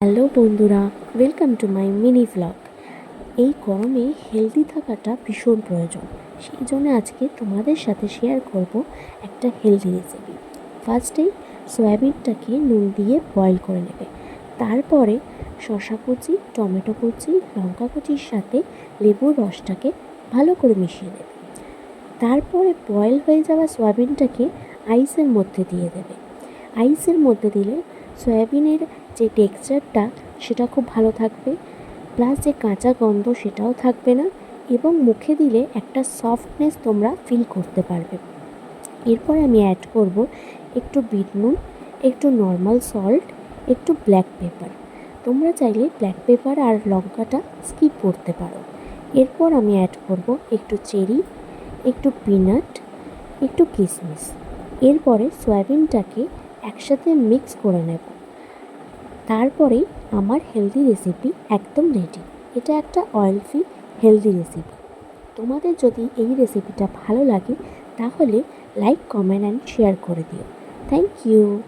Hello বন্ধুরা, welcome to my mini vlog. এই গরমে হেলদি থাকাটা ভীষণ প্রয়োজন। সেই জন্য আজকে তোমাদের সাথে শেয়ার করব একটা হেলদি রেসিপি। ফার্স্টেই সয়াবিনটাকে নুন দিয়ে বয়েল করে নেবে। তারপরে শসা কুচি, টমেটো কুচি, লঙ্কা কুচির সাথে লেবুর রসটাকে ভালো করে মিশিয়ে নেবে। তারপরে বয়েল হয়ে যাওয়া সয়াবিনটাকে আইসের মধ্যে দিয়ে দেবে। আইসের মধ্যে দিলে সয়াবিনের যে টেক্সচারটা সেটা খুব ভালো থাকবে, প্লাস যে কাঁচা গন্ধ সেটাও থাকবে না, এবং মুখে দিলে একটা সফটনেস তোমরা ফিল করতে পারবে। এরপরে আমি অ্যাড করব একটু বিট নুন, একটু নর্মাল সল্ট, একটু ব্ল্যাক পেপার। তোমরা চাইলে ব্ল্যাক পেপার আর লঙ্কাটা স্কিপ করতে পারো। এরপর আমি অ্যাড করব একটু চেরি, একটু পিনাট, একটু কিশমিশ। এরপরে সয়াবিনটাকে একসাথে মিক্স করে নেব। তারপরেই আমার হেলদি রেসিপি একদম রেডি। এটা একটা অয়েল ফ্রি হেলদি রেসিপি। তোমাদের যদি এই রেসিপিটা ভালো লাগে তাহলে লাইক, কমেন্ট অ্যান্ড শেয়ার করে দিও। Thank you.